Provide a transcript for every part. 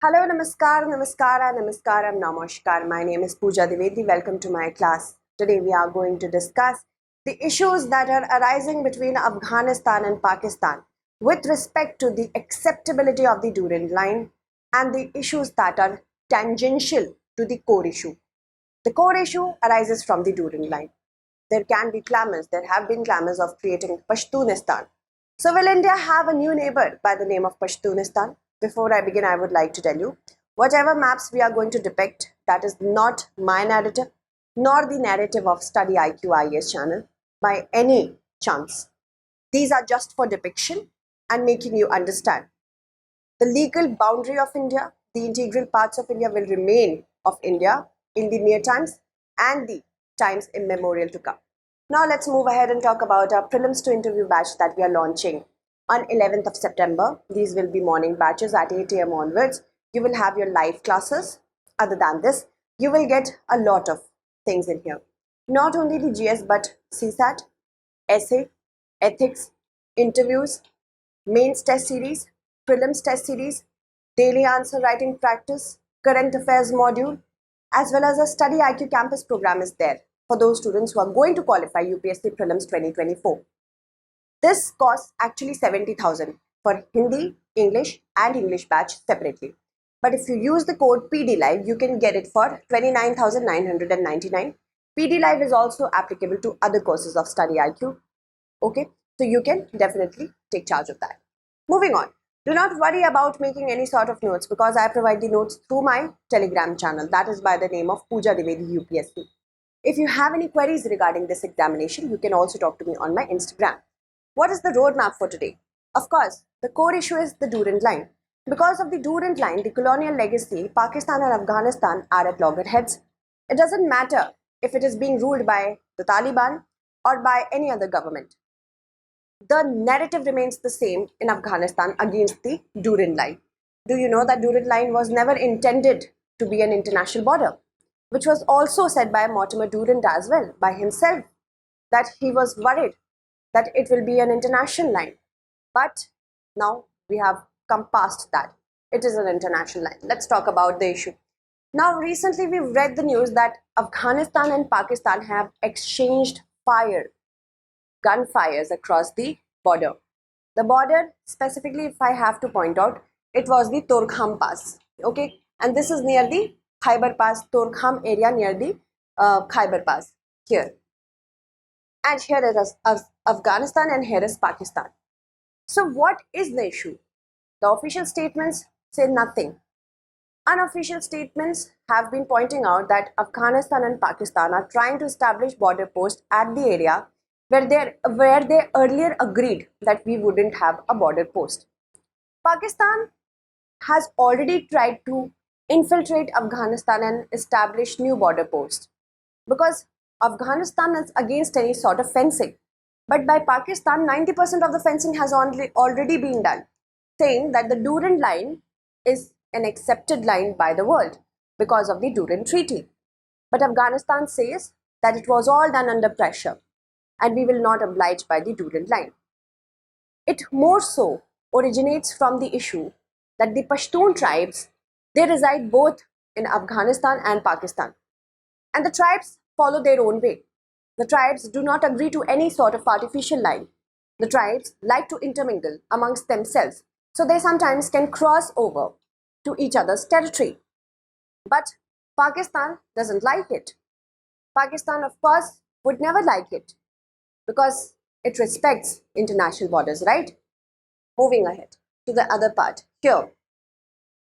Hello, namaskar, namaskara, namaskaram, namaskar. My name is Pooja Dwivedi. Welcome to my class. Today we are going to discuss the issues that are arising between Afghanistan and Pakistan with respect to the acceptability of the Durand line and the issues that are tangential to the core issue. The core issue arises from the Durand line. There can be clamors, there have been clamors of creating Pashtunistan. So will India have a new neighbor by the name of Pashtunistan? Before I begin, I would like to tell you, whatever maps we are going to depict, that is not my narrative, nor the narrative of StudyIQ IAS channel by any chance. These are just for depiction and making you understand. The legal boundary of India, the integral parts of India will remain of India in the near times and the times immemorial to come. Now let's move ahead and talk about our prelims to interview batch that we are launching on 11th of September. These will be morning batches at 8 a.m. onwards. You will have your live classes. Other than this, you will get a lot of things in here. Not only the GS but CSAT, essay, ethics, interviews, mains test series, prelims test series, daily answer writing practice, current affairs module, as well as a Study IQ campus program is there for those students who are going to qualify UPSC Prelims 2024. This costs actually 70,000 for Hindi, English and English batch separately. But if you use the code PDLive, you can get it for 29,999. PDLive is also applicable to other courses of Study IQ. Okay, so you can definitely take charge of that. Moving on. Do not worry about making any sort of notes because I provide the notes through my Telegram channel. That is by the name of Pooja Dwivedi UPSC. If you have any queries regarding this examination, you can also talk to me on my Instagram. What is the roadmap for today? Of course, the core issue is the Durand line. Because of the Durand line, the colonial legacy, Pakistan and Afghanistan are at loggerheads. It doesn't matter if it is being ruled by the Taliban or by any other government. The narrative remains the same in Afghanistan against the Durand line. Do you know that Durand line was never intended to be an international border, which was also said by Mortimer Durand as well, by himself, that he was worried that it will be an international line. But now we have come past that. It is an international line. Let's talk about the issue. Now, recently we've read the news that Afghanistan and Pakistan have exchanged gunfires across the border. The border, specifically, if I have to point out, it was the Torkham Pass. Okay, and this is near the Khyber Pass, Torkham area near the Khyber Pass here. And here it is Afghanistan and here is Pakistan. So what is the issue? The official statements say nothing. Unofficial statements have been pointing out that Afghanistan and Pakistan are trying to establish border posts at the area where they earlier agreed that we wouldn't have a border post. Pakistan has already tried to infiltrate Afghanistan and establish new border posts because Afghanistan is against any sort of fencing. But by Pakistan, 90% of the fencing has already been done, saying that the Durand line is an accepted line by the world because of the Durand Treaty. But Afghanistan says that it was all done under pressure and we will not oblige by the Durand line. It more so originates from the issue that the Pashtun tribes, they reside both in Afghanistan and Pakistan. And the tribes follow their own way. The tribes do not agree to any sort of artificial line. The tribes like to intermingle amongst themselves, so they sometimes can cross over to each other's territory. But Pakistan doesn't like it. Pakistan, of course, would never like it because it respects international borders, right? Moving ahead to the other part. Here,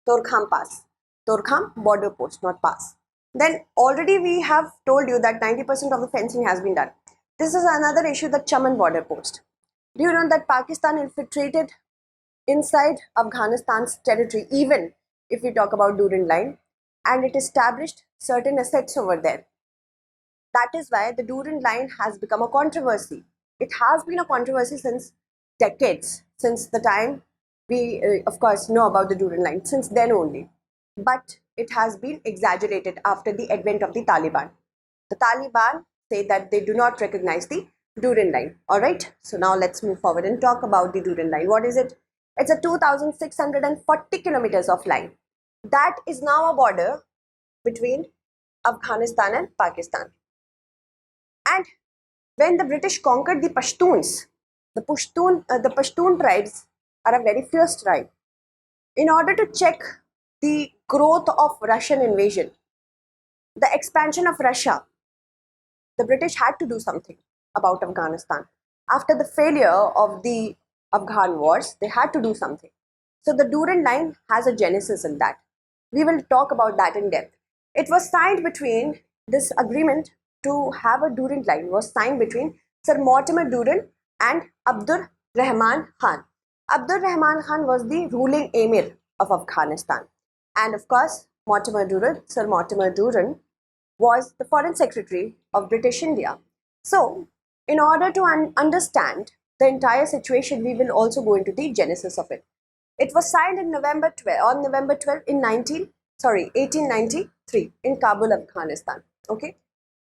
Torkham Pass. Torkham, border post, not pass. Then already we have told you that 90% of the fencing has been done. This is another issue, the Chaman border post. Do you know that Pakistan infiltrated inside Afghanistan's territory, even if we talk about Durand line, and it established certain assets over there. That is why the Durand line has become a controversy. It has been a controversy since decades, since the time we, of course, know about the Durand line, since then only. But it has been exaggerated after the advent of the Taliban. The Taliban say that they do not recognize the Durand line. Alright, so now let's move forward and talk about the Durand line. What is it? It's a 2,640 kilometers of line. that is now a border between Afghanistan and Pakistan. And when the British conquered the Pashtuns, the Pashtun tribes are a very fierce tribe. In order to check the growth of Russian invasion, the expansion of Russia, the British had to do something about Afghanistan. After the failure of the Afghan wars, they had to do something. So the Durand Line has a genesis in that. We will talk about that in depth. It was signed between this agreement to have a Durand Line was signed between Sir Mortimer Durand and Abdur Rahman Khan. Abdur Rahman Khan was the ruling emir of Afghanistan. And of course, Sir Mortimer Durand was the Foreign Secretary of British India. So, in order to understand the entire situation, we will also go into the genesis of it. It was signed in November 12 in 1893 in Kabul, Afghanistan. Okay.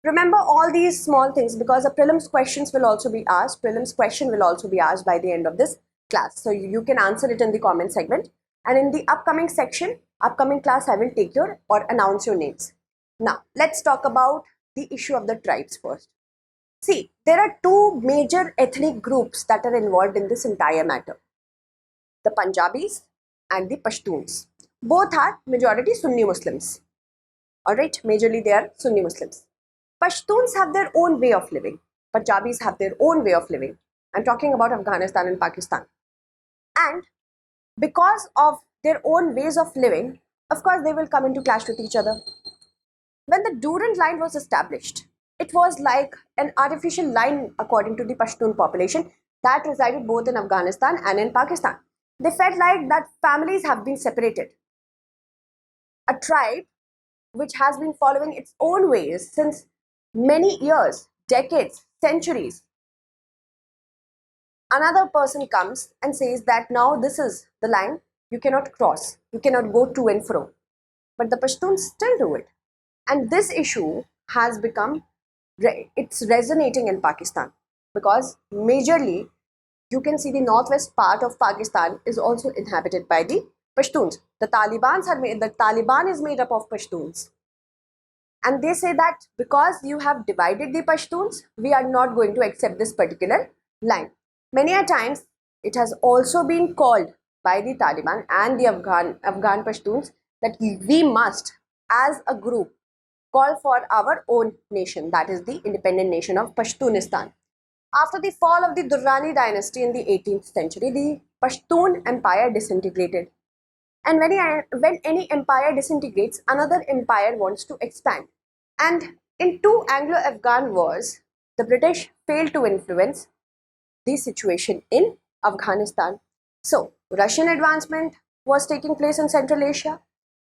Remember all these small things because a prelims questions will also be asked. Prelims question will also be asked by the end of this class. So you can answer it in the comment segment. And in the upcoming section, upcoming class, I will take your or announce your names. Now, let's talk about the issue of the tribes first. See, there are two major ethnic groups that are involved in this entire matter. The Punjabis and the Pashtuns. Both are majority Sunni Muslims. Alright, majorly they are Sunni Muslims. Pashtuns have their own way of living. Punjabis have their own way of living. I'm talking about Afghanistan and Pakistan. And because of their own ways of living, of course, they will come into clash with each other. When the Durand Line was established, it was like an artificial line according to the Pashtun population that resided both in Afghanistan and in Pakistan. They felt like that families have been separated. A tribe which has been following its own ways since many years, decades, centuries. Another person comes and says that now this is the line, you cannot cross, you cannot go to and fro. But the Pashtuns still do it. And this issue has become, it's resonating in Pakistan because majorly you can see the northwest part of Pakistan is also inhabited by the Pashtuns. The Taliban is made up of Pashtuns. And they say that because you have divided the Pashtuns, we are not going to accept this particular line. Many a times, it has also been called by the Taliban and the Afghan Pashtuns that we must, as a group, call for our own nation, that is the independent nation of Pashtunistan. After the fall of the Durrani dynasty in the 18th century, the Pashtun empire disintegrated. And when any empire disintegrates, another empire wants to expand. And in two Anglo-Afghan wars, the British failed to influence the situation in Afghanistan. So, Russian advancement was taking place in Central Asia.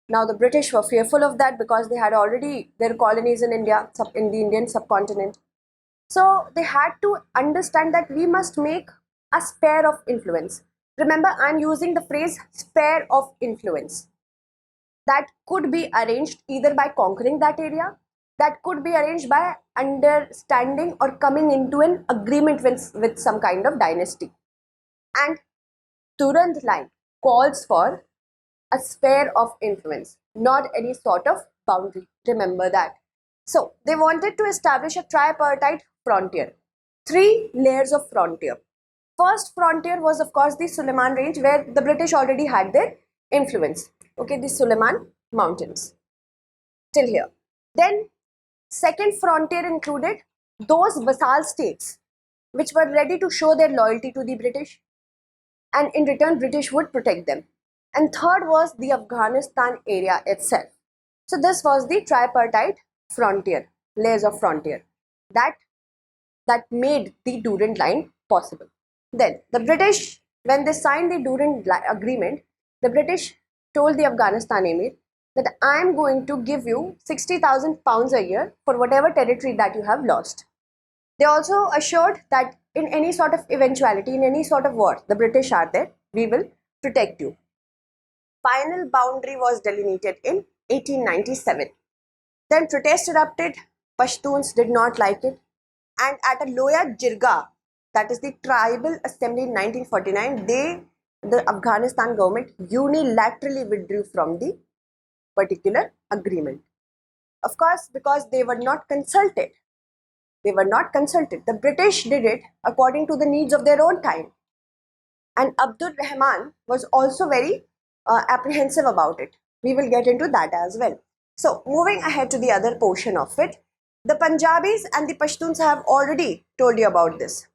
Now, the British were fearful of that because they had already their colonies in India, in the Indian subcontinent. So, they had to understand that we must make a sphere of influence. Remember, I'm using the phrase sphere of influence. That could be arranged either by conquering that area, that could be arranged by understanding or coming into an agreement with some kind of dynasty. And Durand Line calls for a sphere of influence, not any sort of boundary. Remember that. So, they wanted to establish a tripartite frontier, 3 layers of frontier. First frontier was, of course, the Suleiman Range, where the British already had their influence. Okay, the Suleiman Mountains. Till here. Then, second frontier included those vassal states which were ready to show their loyalty to the British, and in return, British would protect them. And third was the Afghanistan area itself. So this was the tripartite frontier, layers of frontier that made the Durand Line possible. Then the British, when they signed the Durand Agreement, the British told the Afghanistan Emir that I am going to give you 60,000 pounds a year for whatever territory that you have lost. They also assured that in any sort of eventuality, in any sort of war, the British are there, we will protect you. Final boundary was delineated in 1897. Then protest erupted, Pashtuns did not like it, and at a Loya Jirga, that is the tribal assembly in 1949, the Afghanistan government unilaterally withdrew from the particular agreement. Of course, because they were not consulted. They were not consulted. The British did it according to the needs of their own time. And Abdul Rahman was also very apprehensive about it. We will get into that as well. So, moving ahead to the other portion of it, the Punjabis and the Pashtuns have already told you about this.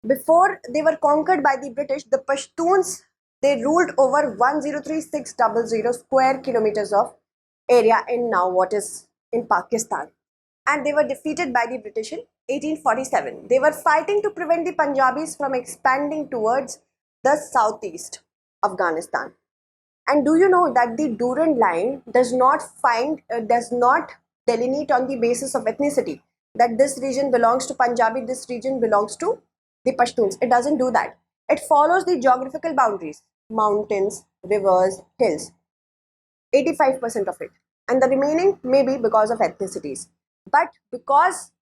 Before they were conquered by the British, the Pashtuns, they ruled over 103600 square kilometers of area in now what is in Pakistan. And they were defeated by the British in 1847. They were fighting to prevent the Punjabis from expanding towards the southeast Afghanistan. And do you know that the Durand line does not delineate on the basis of ethnicity, that this region belongs to Punjabi, this region belongs to the Pashtuns. It doesn't do that. It follows the geographical boundaries, mountains, rivers, hills, 85% of it. And the remaining may be because of ethnicities. But because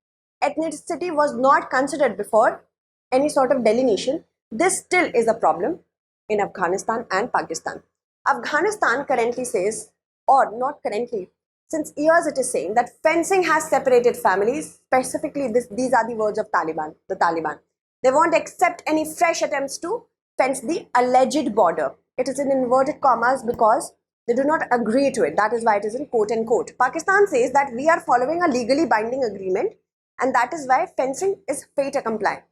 ethnicity was not considered before any sort of delineation, this still is a problem in Afghanistan and Pakistan. Afghanistan currently says, or not currently, since years it is saying that fencing has separated families. Specifically, these are the words of the Taliban. They won't accept any fresh attempts to fence the alleged border. It is in inverted commas because they do not agree to it. That is why it is in quote unquote. Pakistan says that we are following a legally binding agreement, and that is why fencing is fait accompli.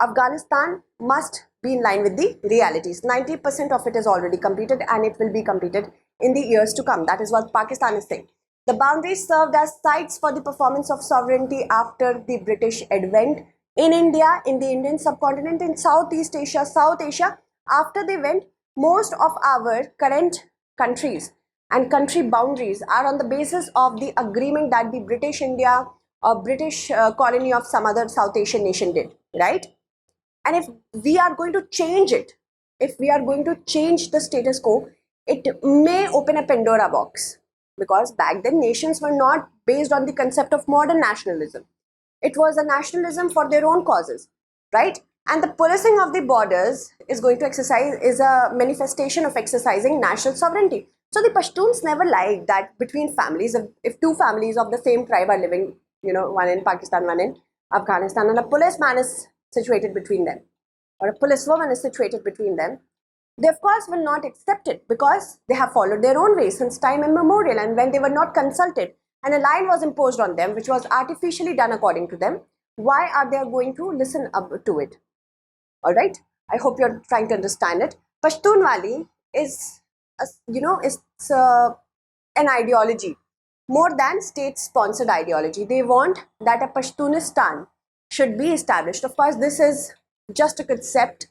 Afghanistan must be in line with the realities. 90% of it is already completed, and it will be completed in the years to come. That is what Pakistan is saying. The boundaries served as sites for the performance of sovereignty after the British advent in India, in the Indian subcontinent, in Southeast Asia, South Asia. After they went, most of our current countries and country boundaries are on the basis of the agreement that the British India or British colony of some other South Asian nation did, right? And if we are going to change it, if we are going to change the status quo, it may open a Pandora box, because back then nations were not based on the concept of modern nationalism. It was a nationalism for their own causes, right? And the policing of the borders is a manifestation of exercising national sovereignty. So the Pashtuns never liked that between families, if two families of the same tribe are living, one in Pakistan, one in Afghanistan, and a policeman is situated between them, or a policewoman is situated between them, they of course will not accept it, because they have followed their own way since time immemorial. And when they were not consulted and a line was imposed on them, which was artificially done according to them, why are they going to listen up to it? All right, I hope you're trying to understand it. Pashtunwali is an ideology more than state-sponsored ideology. They want that a Pashtunistan should be established. Of course, this is just a concept,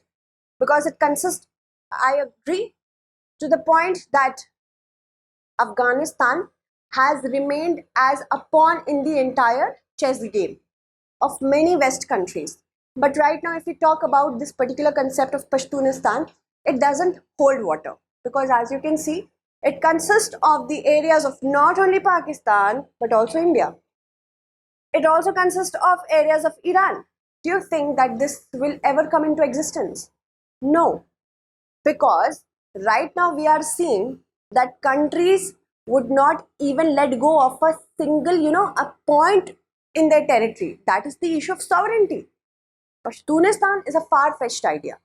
because it consists, I agree to the point that Afghanistan has remained as a pawn in the entire chess game of many West countries. But right now, if we talk about this particular concept of Pashtunistan, it doesn't hold water, because as you can see, it consists of the areas of not only Pakistan, but also India. It also consists of areas of Iran. Do you think that this will ever come into existence? No, because right now we are seeing that countries would not even let go of a single, a point in their territory. That is the issue of sovereignty. Pashtunistan is a far-fetched idea.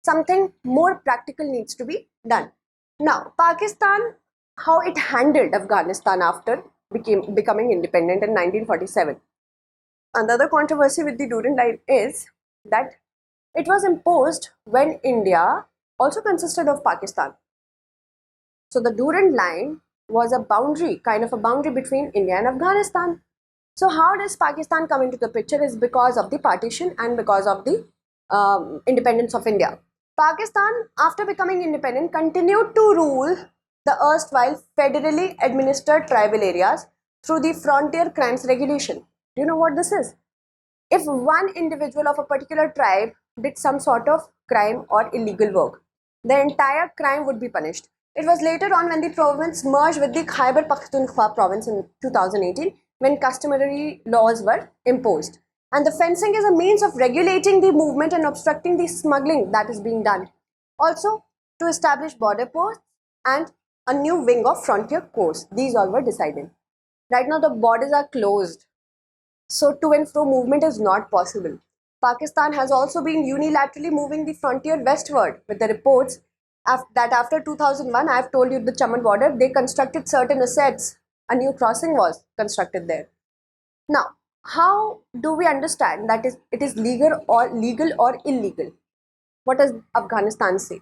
Something more practical needs to be done. Now, Pakistan, how it handled Afghanistan after becoming independent in 1947. Another controversy with the Durand Line is that it was imposed when India also consisted of Pakistan. So the Durand Line was a boundary, kind of a boundary between India and Afghanistan. So how does Pakistan come into the picture is because of the partition and because of the independence of India. Pakistan, after becoming independent, continued to rule the erstwhile federally administered tribal areas through the Frontier Crimes Regulation. Do you know what this is? If one individual of a particular tribe did some sort of crime or illegal work, the entire crime would be punished. It was later on when the province merged with the Khyber Pass province in 2018 when customary laws were imposed. And the fencing is a means of regulating the movement and obstructing the smuggling that is being done. Also, to establish border posts and a new wing of frontier course. These all were decided. Right now the borders are closed, so to and fro movement is not possible. Pakistan has also been unilaterally moving the frontier westward, with the reports that after 2001, I have told you the Chaman border, they constructed certain assets. A new crossing was constructed there. Now, how do we understand that it is legal or illegal? What does Afghanistan say?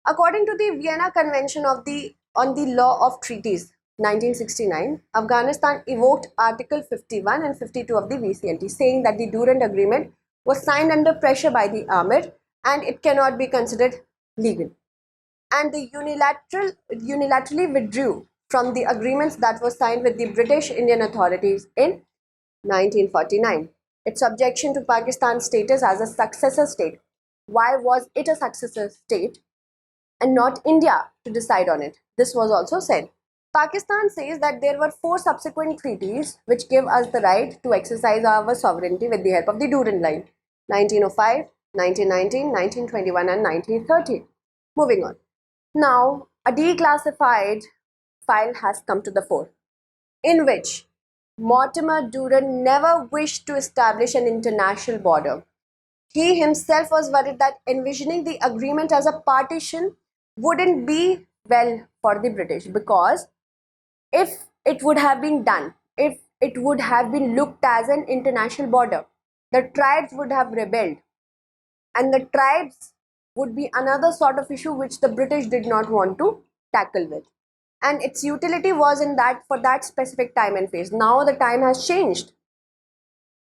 According to the Vienna Convention on the Law of Treaties 1969, Afghanistan evoked Article 51 and 52 of the VCLT, saying that the Durand Agreement was signed under pressure by the Amir and it cannot be considered legal. And they unilaterally withdrew from the agreements that were signed with the British Indian authorities in 1949. Its objection to Pakistan's status as a successor state. Why was it a successor state and not India to decide on it? This was also said. Pakistan says that there were 4 subsequent treaties which give us the right to exercise our sovereignty with the help of the Durand Line: 1905, 1919, 1921 and 1930. Moving on. Now, a declassified file has come to the fore, in which Mortimer Durand never wished to establish an international border. He himself was worried that envisioning the agreement as a partition wouldn't be well for the British, because if it would have been done, if it would have been looked as an international border, the tribes would have rebelled, and the tribes would be another sort of issue which the British did not want to tackle with. And its utility was in that for that specific time and phase. Now the time has changed.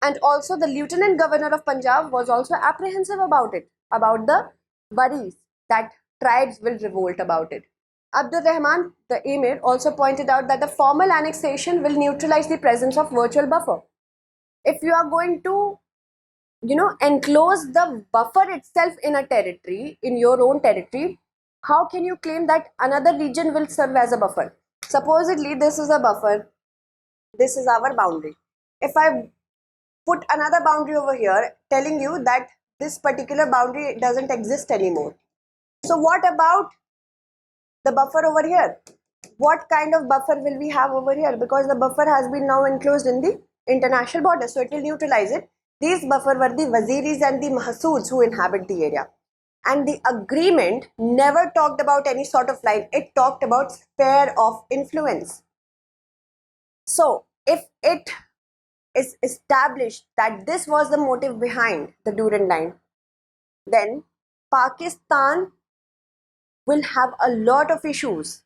And also the Lieutenant Governor of Punjab was also apprehensive about it, about the worries that tribes will revolt about it. Abdul Rahman, the Emir, also pointed out that the formal annexation will neutralize the presence of virtual buffer. If you are going to enclose the buffer itself in a territory, in your own territory, how can you claim that another region will serve as a buffer? Supposedly, this is a buffer, this is our boundary. If I put another boundary over here, telling you that this particular boundary doesn't exist anymore. So what about the buffer over here? What kind of buffer will we have over here? Because the buffer has been now enclosed in the international border, so it will neutralize it. These buffer were the Waziris and the Mahsuds who inhabit the area. And the agreement never talked about any sort of line. It talked about sphere of influence. So if it is established that this was the motive behind the Durand Line, then Pakistan will have a lot of issues.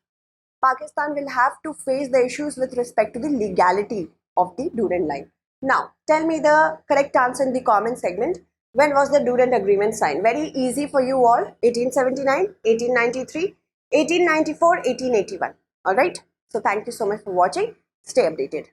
Pakistan will have to face the issues with respect to the legality of the Durand Line. Now, tell me the correct answer in the comment segment. When was the Durand Agreement signed? Very easy for you all. 1879, 1893, 1894, 1881. Alright. So thank you so much for watching. Stay updated.